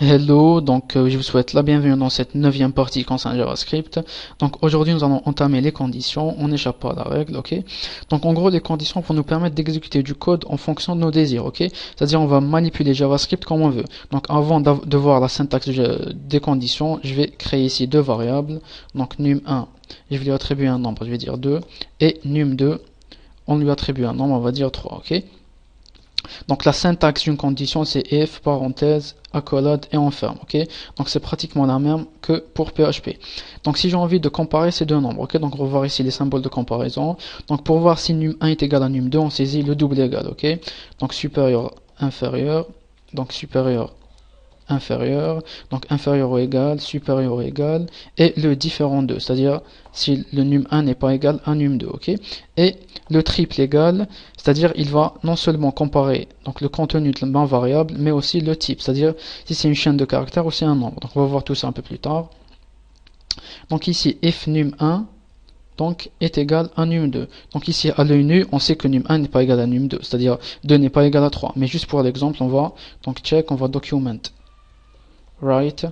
Hello, je vous souhaite la bienvenue dans cette 9e partie concernant JavaScript. Donc aujourd'hui nous allons entamer les conditions, on n'échappe pas à la règle, ok. Donc en gros les conditions vont nous permettre d'exécuter du code en fonction de nos désirs, ok. C'est-à-dire on va manipuler JavaScript comme on veut. Donc avant de voir la syntaxe des conditions, je vais créer ici deux variables. Donc num1, je vais lui attribuer un nombre, je vais dire 2, et num2, on lui attribue un nombre, on va dire 3, ok. Donc la syntaxe d'une condition c'est if, parenthèse, accolade et enferme, ok. Donc c'est pratiquement la même que pour PHP. Donc si j'ai envie de comparer ces deux nombres, ok, donc on va voir ici les symboles de comparaison. Donc pour voir si num1 est égal à num2, on saisit le double égal, ok. Donc supérieur, inférieur, donc supérieur, inférieur, donc inférieur ou égal, supérieur ou égal, et le différent de, c'est-à-dire si le num1 n'est pas égal à num2, ok. Et le triple égal, c'est-à-dire il va non seulement comparer donc le contenu de ma variable, mais aussi le type, c'est-à-dire si c'est une chaîne de caractères ou c'est un nombre. Donc on va voir tout ça un peu plus tard. Donc ici if num1 donc est égal à num2. Donc ici à l'œil nu, on sait que num1 n'est pas égal à num2, c'est-à-dire 2 n'est pas égal à 3. Mais juste pour l'exemple, on va donc check, on va document write,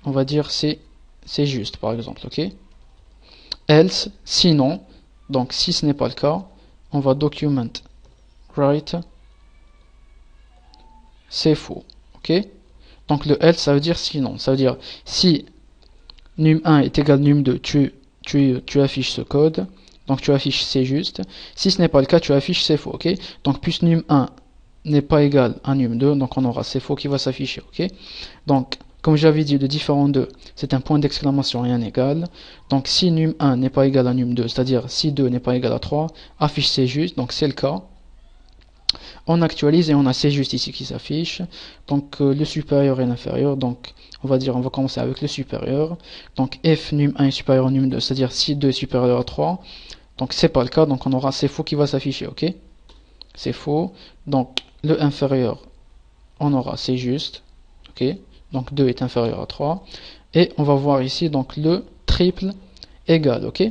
on va dire c'est juste par exemple, ok. Else, sinon, donc si ce n'est pas le cas, on va document write, c'est faux, ok. Donc le else ça veut dire sinon, ça veut dire si num1 est égal à num2, tu affiches ce code, donc tu affiches c'est juste. Si ce n'est pas le cas, tu affiches c'est faux, ok. Donc puisque num1 n'est pas égal à num2, donc on aura c'est faux qui va s'afficher, ok. Donc comme j'avais dit, le différent de c'est un point d'exclamation et un égal. Donc si num1 n'est pas égal à num2, c'est-à-dire si 2 n'est pas égal à 3, affiche c'est juste, donc c'est le cas. On actualise et on a c'est juste ici qui s'affiche. Donc le supérieur et l'inférieur, donc on va commencer avec le supérieur. Donc if num1 est supérieur à num2, c'est-à-dire si 2 est supérieur à 3, donc c'est pas le cas, donc on aura c'est faux qui va s'afficher, ok. C'est faux. Donc le inférieur, on aura c'est juste, ok. Donc 2 est inférieur à 3. Et on va voir ici donc le triple égal, ok.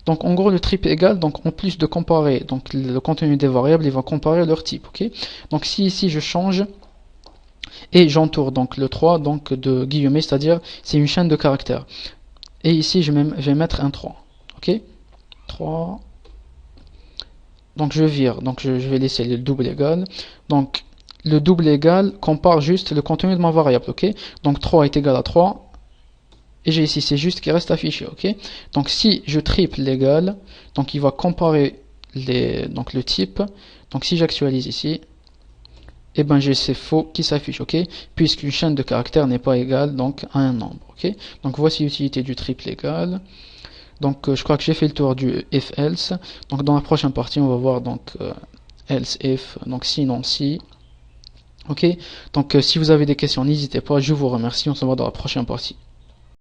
Donc en gros le triple égal, donc en plus de comparer donc le contenu des variables, il va comparer leur type, ok. Donc si ici je change et j'entoure donc le 3 donc de guillemets, c'est-à-dire c'est une chaîne de caractères. Et ici je vais mettre un 3, ok. 3. Donc je vire, donc je vais laisser le double égal. Donc le double égal compare juste le contenu de ma variable, ok. Donc 3 est égal à 3. Et j'ai ici c'est juste qui reste affiché, ok. Donc si je triple l'égal, donc il va comparer donc le type. Donc si j'actualise ici, et ben j'ai c'est faux qui s'affiche, ok. Puisqu'une chaîne de caractères n'est pas égale donc à un nombre, ok. Donc voici l'utilité du triple égal. Donc je crois que j'ai fait le tour du if else. Donc dans la prochaine partie on va voir donc else if, donc sinon si. Ok. Donc si vous avez des questions n'hésitez pas, je vous remercie, on se voit dans la prochaine partie.